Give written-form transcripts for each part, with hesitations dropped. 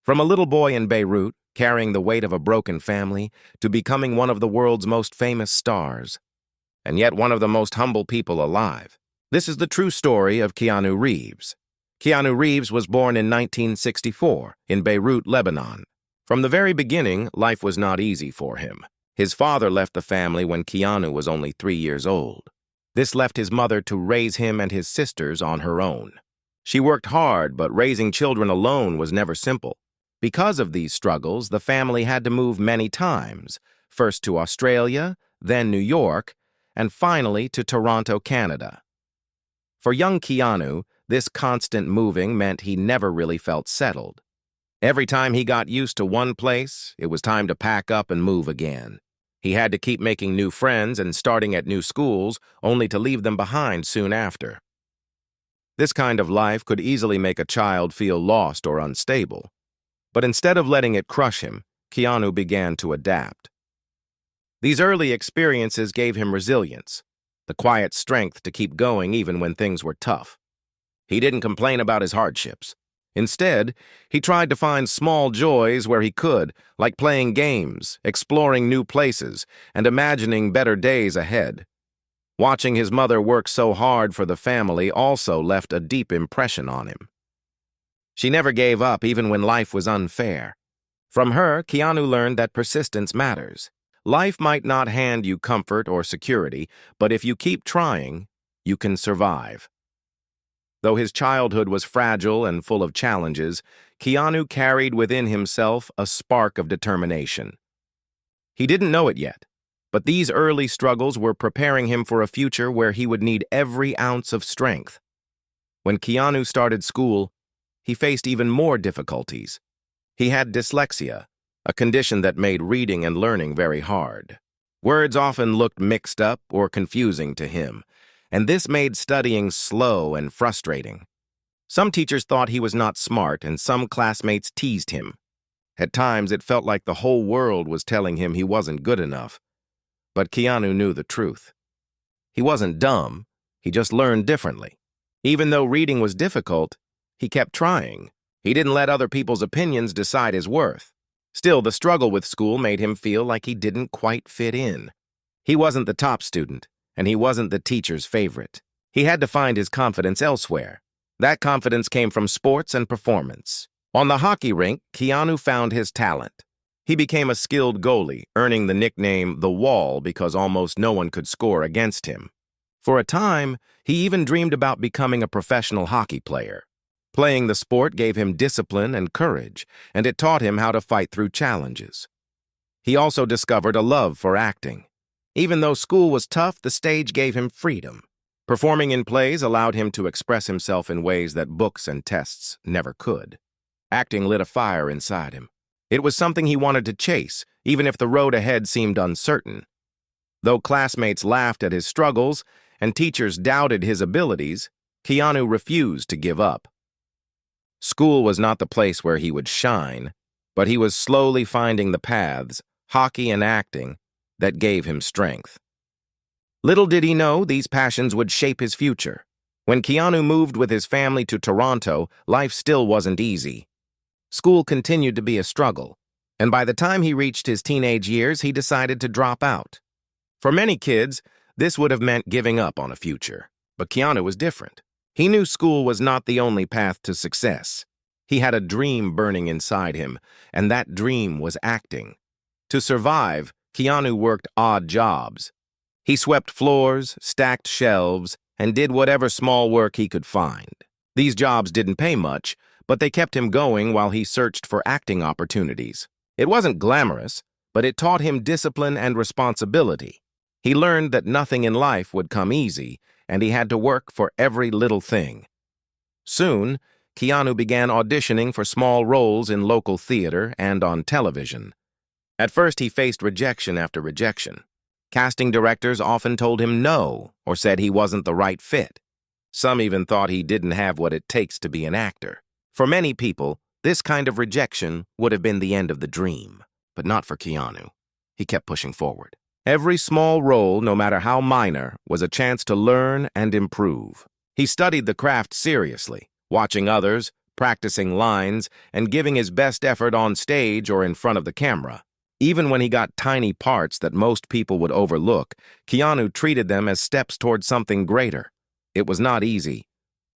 From a little boy in Beirut, carrying the weight of a broken family, to becoming one of the world's most famous stars, and yet one of the most humble people alive. This is the true story of Keanu Reeves. Keanu Reeves was born in 1964 in Beirut, Lebanon. From the very beginning, life was not easy for him. His father left the family when Keanu was only 3 years old. This left his mother to raise him and his sisters on her own. She worked hard, but raising children alone was never simple. Because of these struggles, the family had to move many times, first to Australia, then New York, and finally to Toronto, Canada. For young Keanu, this constant moving meant he never really felt settled. Every time he got used to one place, it was time to pack up and move again. He had to keep making new friends and starting at new schools, only to leave them behind soon after. This kind of life could easily make a child feel lost or unstable. But instead of letting it crush him, Keanu began to adapt. These early experiences gave him resilience, the quiet strength to keep going even when things were tough. He didn't complain about his hardships. Instead, he tried to find small joys where he could, like playing games, exploring new places, and imagining better days ahead. Watching his mother work so hard for the family also left a deep impression on him. She never gave up even when life was unfair. From her, Keanu learned that persistence matters. Life might not hand you comfort or security, but if you keep trying, you can survive. Though his childhood was fragile and full of challenges, Keanu carried within himself a spark of determination. He didn't know it yet, but these early struggles were preparing him for a future where he would need every ounce of strength. When Keanu started school, he faced even more difficulties. He had dyslexia, a condition that made reading and learning very hard. Words often looked mixed up or confusing to him, and this made studying slow and frustrating. Some teachers thought he was not smart, and some classmates teased him. At times, it felt like the whole world was telling him he wasn't good enough. But Keanu knew the truth. He wasn't dumb, he just learned differently. Even though reading was difficult, he kept trying. He didn't let other people's opinions decide his worth. Still, the struggle with school made him feel like he didn't quite fit in. He wasn't the top student, and he wasn't the teacher's favorite. He had to find his confidence elsewhere. That confidence came from sports and performance. On the hockey rink, Keanu found his talent. He became a skilled goalie, earning the nickname The Wall because almost no one could score against him. For a time, he even dreamed about becoming a professional hockey player. Playing the sport gave him discipline and courage, and it taught him how to fight through challenges. He also discovered a love for acting. Even though school was tough, the stage gave him freedom. Performing in plays allowed him to express himself in ways that books and tests never could. Acting lit a fire inside him. It was something he wanted to chase, even if the road ahead seemed uncertain. Though classmates laughed at his struggles and teachers doubted his abilities, Keanu refused to give up. School was not the place where he would shine, but he was slowly finding the paths, hockey and acting, that gave him strength. Little did he know these passions would shape his future. When Keanu moved with his family to Toronto, life still wasn't easy. School continued to be a struggle, and by the time he reached his teenage years, he decided to drop out. For many kids, this would have meant giving up on a future, but Keanu was different. He knew school was not the only path to success. He had a dream burning inside him, and that dream was acting. To survive, Keanu worked odd jobs. He swept floors, stacked shelves, and did whatever small work he could find. These jobs didn't pay much, but they kept him going while he searched for acting opportunities. It wasn't glamorous, but it taught him discipline and responsibility. He learned that nothing in life would come easy, and he had to work for every little thing. Soon, Keanu began auditioning for small roles in local theater and on television. At first, he faced rejection after rejection. Casting directors often told him no or said he wasn't the right fit. Some even thought he didn't have what it takes to be an actor. For many people, this kind of rejection would have been the end of the dream, but not for Keanu. He kept pushing forward. Every small role, no matter how minor, was a chance to learn and improve. He studied the craft seriously, watching others, practicing lines, and giving his best effort on stage or in front of the camera. Even when he got tiny parts that most people would overlook, Keanu treated them as steps toward something greater. It was not easy.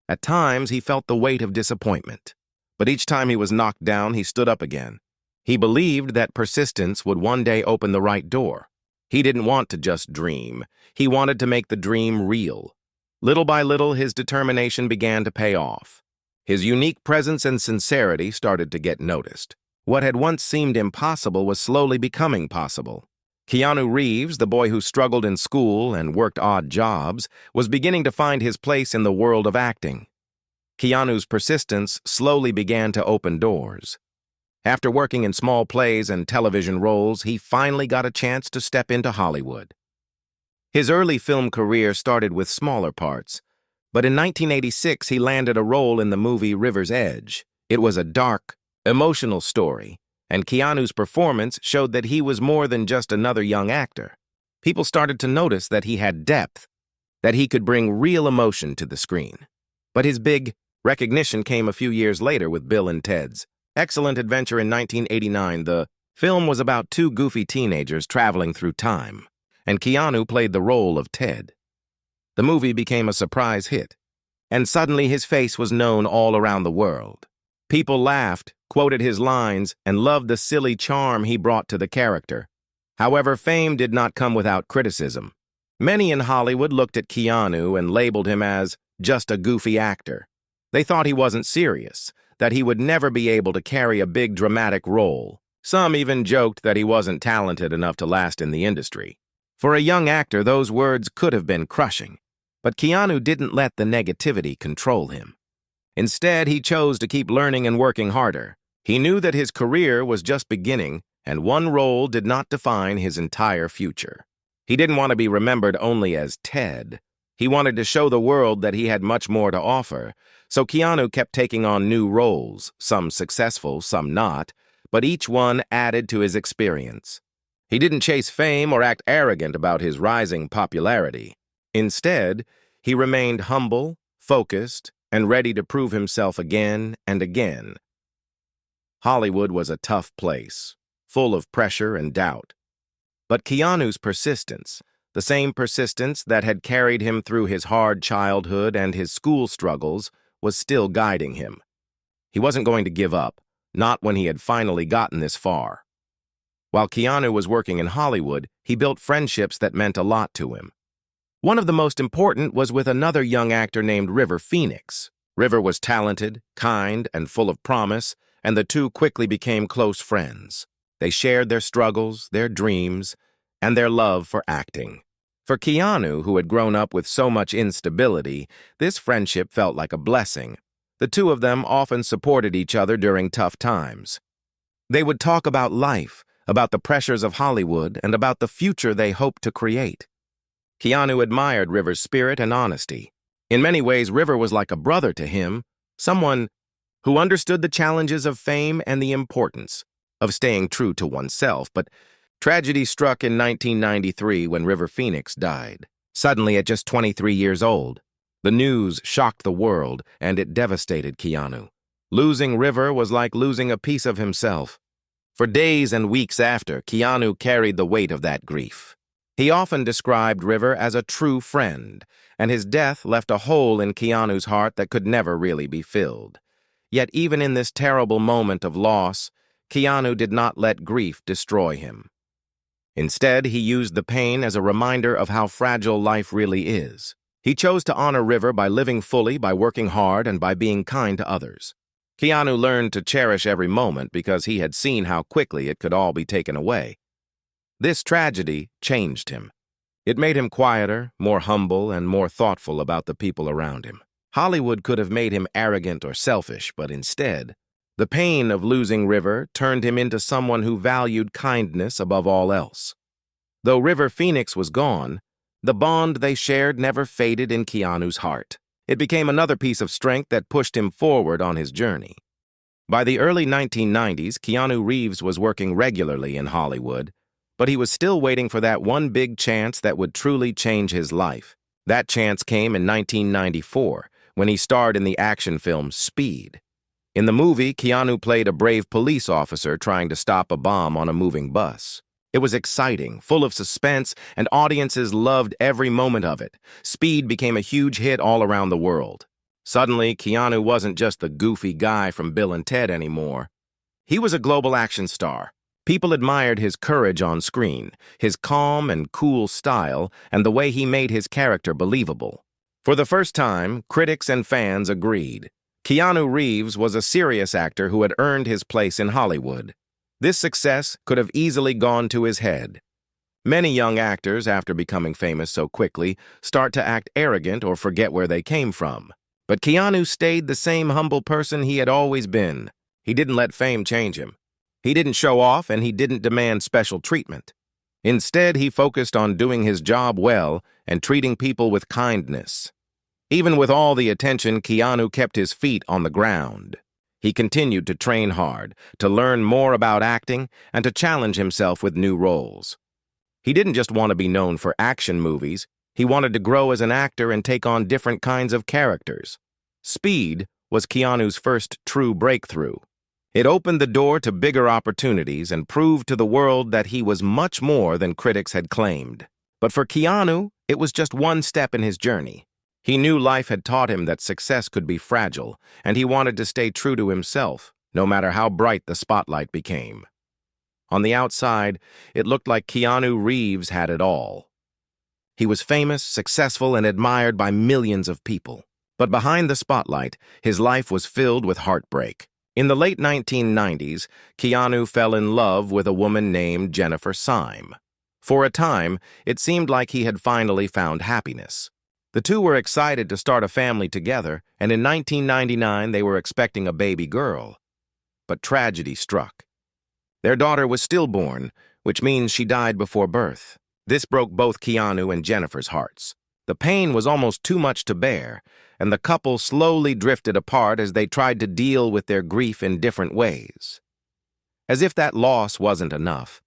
At times, he felt the weight of disappointment. But each time he was knocked down, he stood up again. He believed that persistence would one day open the right door. He didn't want to just dream. He wanted to make the dream real. Little by little, his determination began to pay off. His unique presence and sincerity started to get noticed. What had once seemed impossible was slowly becoming possible. Keanu Reeves, the boy who struggled in school and worked odd jobs, was beginning to find his place in the world of acting. Keanu's persistence slowly began to open doors. After working in small plays and television roles, he finally got a chance to step into Hollywood. His early film career started with smaller parts, but in 1986 he landed a role in the movie River's Edge. It was a dark, emotional story, and Keanu's performance showed that he was more than just another young actor. People started to notice that he had depth, that he could bring real emotion to the screen. But his big recognition came a few years later with Bill and Ted's Excellent Adventure in 1989. The film was about two goofy teenagers traveling through time, and Keanu played the role of Ted. The movie became a surprise hit, and suddenly his face was known all around the world. People laughed, quoted his lines, and loved the silly charm he brought to the character. However, fame did not come without criticism. Many in Hollywood looked at Keanu and labeled him as just a goofy actor. They thought he wasn't serious, that he would never be able to carry a big dramatic role. Some even joked that he wasn't talented enough to last in the industry. For a young actor, those words could have been crushing. But Keanu didn't let the negativity control him. Instead, he chose to keep learning and working harder. He knew that his career was just beginning, and one role did not define his entire future. He didn't want to be remembered only as Ted. He wanted to show the world that he had much more to offer, so Keanu kept taking on new roles, some successful, some not, but each one added to his experience. He didn't chase fame or act arrogant about his rising popularity. Instead, he remained humble, focused, and ready to prove himself again and again. Hollywood was a tough place, full of pressure and doubt. But Keanu's persistence, the same persistence that had carried him through his hard childhood and his school struggles, was still guiding him. He wasn't going to give up, not when he had finally gotten this far. While Keanu was working in Hollywood, he built friendships that meant a lot to him. One of the most important was with another young actor named River Phoenix. River was talented, kind, and full of promise, and the two quickly became close friends. They shared their struggles, their dreams, and their love for acting. For Keanu, who had grown up with so much instability, this friendship felt like a blessing. The two of them often supported each other during tough times. They would talk about life, about the pressures of Hollywood, and about the future they hoped to create. Keanu admired River's spirit and honesty. In many ways, River was like a brother to him, someone who understood the challenges of fame and the importance of staying true to oneself. But tragedy struck in 1993 when River Phoenix died. Suddenly, at just 23 years old, the news shocked the world, and it devastated Keanu. Losing River was like losing a piece of himself. For days and weeks after, Keanu carried the weight of that grief. He often described River as a true friend, and his death left a hole in Keanu's heart that could never really be filled. Yet even in this terrible moment of loss, Keanu did not let grief destroy him. Instead, he used the pain as a reminder of how fragile life really is. He chose to honor River by living fully, by working hard, and by being kind to others. Keanu learned to cherish every moment because he had seen how quickly it could all be taken away. This tragedy changed him. It made him quieter, more humble, and more thoughtful about the people around him. Hollywood could have made him arrogant or selfish, but instead, the pain of losing River turned him into someone who valued kindness above all else. Though River Phoenix was gone, the bond they shared never faded in Keanu's heart. It became another piece of strength that pushed him forward on his journey. By the early 1990s, Keanu Reeves was working regularly in Hollywood, but he was still waiting for that one big chance that would truly change his life. That chance came in 1994, when he starred in the action film Speed. In the movie, Keanu played a brave police officer trying to stop a bomb on a moving bus. It was exciting, full of suspense, and audiences loved every moment of it. Speed became a huge hit all around the world. Suddenly, Keanu wasn't just the goofy guy from Bill and Ted anymore. He was a global action star. People admired his courage on screen, his calm and cool style, and the way he made his character believable. For the first time, critics and fans agreed. Keanu Reeves was a serious actor who had earned his place in Hollywood. This success could have easily gone to his head. Many young actors, after becoming famous so quickly, start to act arrogant or forget where they came from. But Keanu stayed the same humble person he had always been. He didn't let fame change him. He didn't show off, and he didn't demand special treatment. Instead, he focused on doing his job well and treating people with kindness. Even with all the attention, Keanu kept his feet on the ground. He continued to train hard, to learn more about acting, and to challenge himself with new roles. He didn't just want to be known for action movies. He wanted to grow as an actor and take on different kinds of characters. Speed was Keanu's first true breakthrough. It opened the door to bigger opportunities and proved to the world that he was much more than critics had claimed. But for Keanu, it was just one step in his journey. He knew life had taught him that success could be fragile, and he wanted to stay true to himself, no matter how bright the spotlight became. On the outside, it looked like Keanu Reeves had it all. He was famous, successful, and admired by millions of people. But behind the spotlight, his life was filled with heartbreak. In the late 1990s, Keanu fell in love with a woman named Jennifer Syme. For a time, it seemed like he had finally found happiness. The two were excited to start a family together, and in 1999 they were expecting a baby girl. But tragedy struck. Their daughter was stillborn, which means she died before birth. This broke both Keanu and Jennifer's hearts. The pain was almost too much to bear, and the couple slowly drifted apart as they tried to deal with their grief in different ways. As if that loss wasn't enough,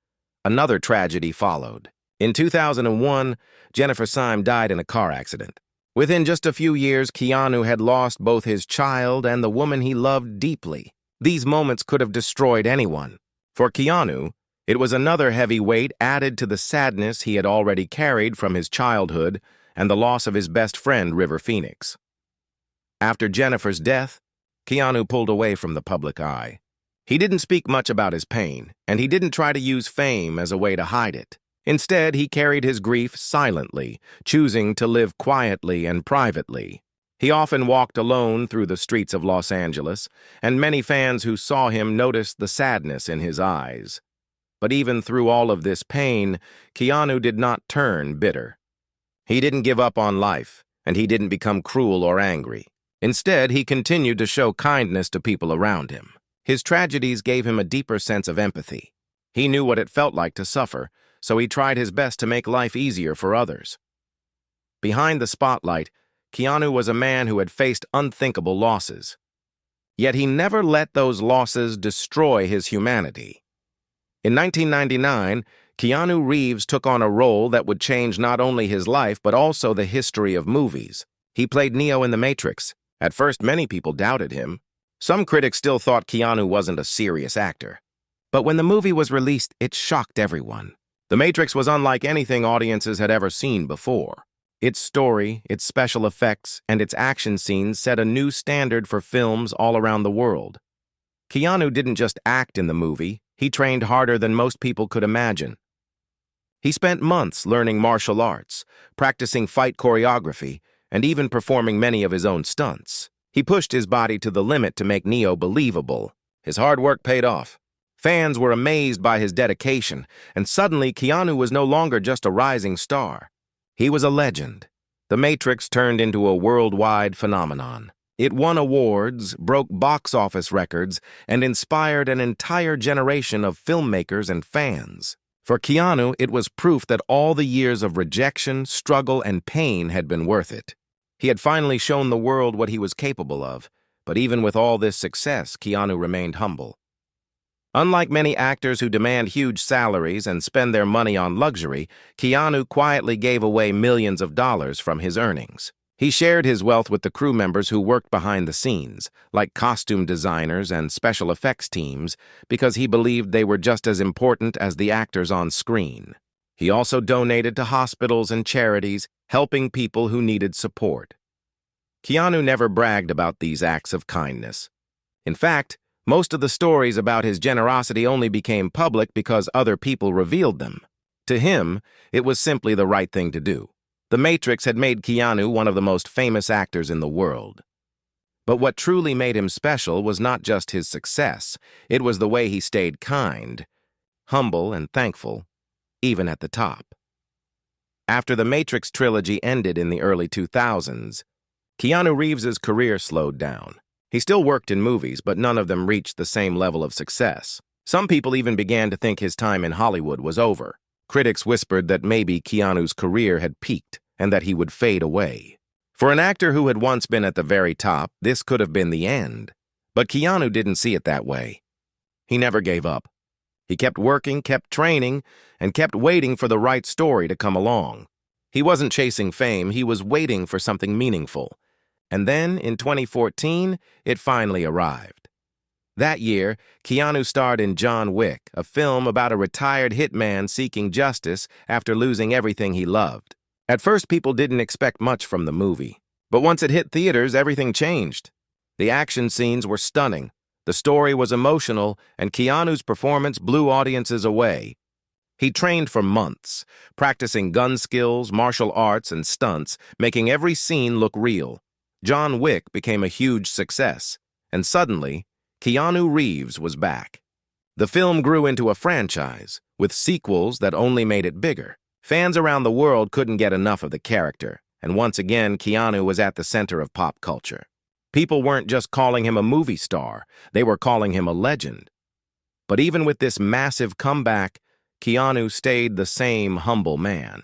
another tragedy followed. In 2001, Jennifer Syme died in a car accident. Within just a few years, Keanu had lost both his child and the woman he loved deeply. These moments could have destroyed anyone. For Keanu, it was another heavy weight added to the sadness he had already carried from his childhood and the loss of his best friend, River Phoenix. After Jennifer's death, Keanu pulled away from the public eye. He didn't speak much about his pain, and he didn't try to use fame as a way to hide it. Instead, he carried his grief silently, choosing to live quietly and privately. He often walked alone through the streets of Los Angeles, and many fans who saw him noticed the sadness in his eyes. But even through all of this pain, Keanu did not turn bitter. He didn't give up on life, and he didn't become cruel or angry. Instead, he continued to show kindness to people around him. His tragedies gave him a deeper sense of empathy. He knew what it felt like to suffer, so he tried his best to make life easier for others. Behind the spotlight, Keanu was a man who had faced unthinkable losses. Yet he never let those losses destroy his humanity. In 1999, Keanu Reeves took on a role that would change not only his life but also the history of movies. He played Neo in The Matrix. At first, many people doubted him. Some critics still thought Keanu wasn't a serious actor. But when the movie was released, it shocked everyone. The Matrix was unlike anything audiences had ever seen before. Its story, its special effects, and its action scenes set a new standard for films all around the world. Keanu didn't just act in the movie, he trained harder than most people could imagine. He spent months learning martial arts, practicing fight choreography, and even performing many of his own stunts. He pushed his body to the limit to make Neo believable. His hard work paid off. Fans were amazed by his dedication, and suddenly Keanu was no longer just a rising star. He was a legend. The Matrix turned into a worldwide phenomenon. It won awards, broke box office records, and inspired an entire generation of filmmakers and fans. For Keanu, it was proof that all the years of rejection, struggle, and pain had been worth it. He had finally shown the world what he was capable of, but even with all this success, Keanu remained humble. Unlike many actors who demand huge salaries and spend their money on luxury, Keanu quietly gave away millions of dollars from his earnings. He shared his wealth with the crew members who worked behind the scenes, like costume designers and special effects teams, because he believed they were just as important as the actors on screen. He also donated to hospitals and charities, helping people who needed support. Keanu never bragged about these acts of kindness. In fact, most of the stories about his generosity only became public because other people revealed them. To him, it was simply the right thing to do. The Matrix had made Keanu one of the most famous actors in the world. But what truly made him special was not just his success, it was the way he stayed kind, humble, and thankful, even at the top. After the Matrix trilogy ended in the early 2000s, Keanu Reeves' career slowed down. He still worked in movies, but none of them reached the same level of success. Some people even began to think his time in Hollywood was over. Critics whispered that maybe Keanu's career had peaked and that he would fade away. For an actor who had once been at the very top, this could have been the end. But Keanu didn't see it that way. He never gave up. He kept working, kept training, and kept waiting for the right story to come along. He wasn't chasing fame, he was waiting for something meaningful. And then, in 2014, it finally arrived. That year, Keanu starred in John Wick, a film about a retired hitman seeking justice after losing everything he loved. At first, people didn't expect much from the movie. But once it hit theaters, everything changed. The action scenes were stunning, the story was emotional, and Keanu's performance blew audiences away. He trained for months, practicing gun skills, martial arts, and stunts, making every scene look real. John Wick became a huge success, and suddenly, Keanu Reeves was back. The film grew into a franchise, with sequels that only made it bigger. Fans around the world couldn't get enough of the character, and once again, Keanu was at the center of pop culture. People weren't just calling him a movie star, they were calling him a legend. But even with this massive comeback, Keanu stayed the same humble man.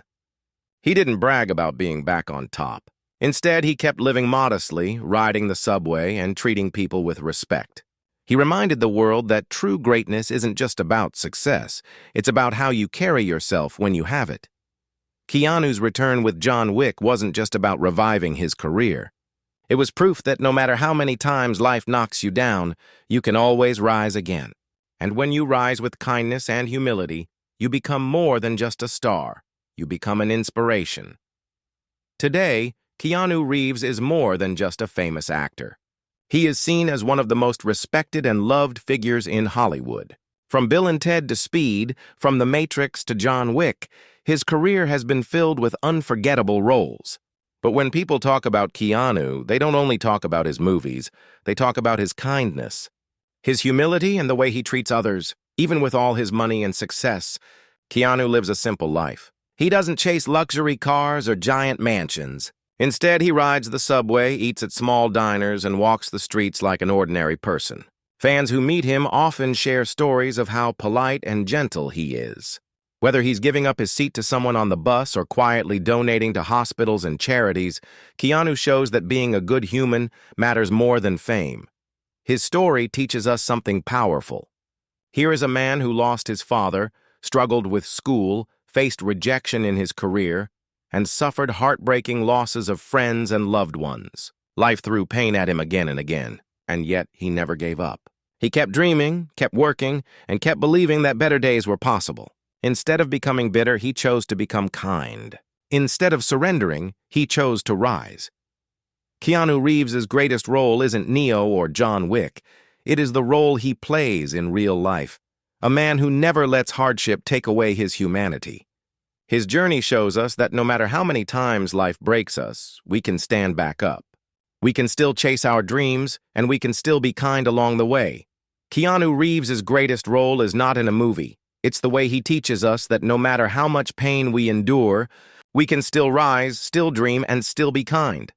He didn't brag about being back on top. Instead, he kept living modestly, riding the subway, and treating people with respect. He reminded the world that true greatness isn't just about success, it's about how you carry yourself when you have it. Keanu's return with John Wick wasn't just about reviving his career. It was proof that no matter how many times life knocks you down, you can always rise again. And when you rise with kindness and humility, you become more than just a star. You become an inspiration. Today, Keanu Reeves is more than just a famous actor. He is seen as one of the most respected and loved figures in Hollywood. From Bill and Ted to Speed, from The Matrix to John Wick, his career has been filled with unforgettable roles. But when people talk about Keanu, they don't only talk about his movies, they talk about his kindness, his humility, and the way he treats others. Even with all his money and success, Keanu lives a simple life. He doesn't chase luxury cars or giant mansions. Instead, he rides the subway, eats at small diners, and walks the streets like an ordinary person. Fans who meet him often share stories of how polite and gentle he is. Whether he's giving up his seat to someone on the bus or quietly donating to hospitals and charities, Keanu shows that being a good human matters more than fame. His story teaches us something powerful. Here is a man who lost his father, struggled with school, faced rejection in his career, and suffered heartbreaking losses of friends and loved ones. Life threw pain at him again and again, and yet he never gave up. He kept dreaming, kept working, and kept believing that better days were possible. Instead of becoming bitter, he chose to become kind. Instead of surrendering, he chose to rise. Keanu Reeves' greatest role isn't Neo or John Wick. It is the role he plays in real life, a man who never lets hardship take away his humanity. His journey shows us that no matter how many times life breaks us, we can stand back up. We can still chase our dreams, and we can still be kind along the way. Keanu Reeves' greatest role is not in a movie. It's the way he teaches us that no matter how much pain we endure, we can still rise, still dream, and still be kind.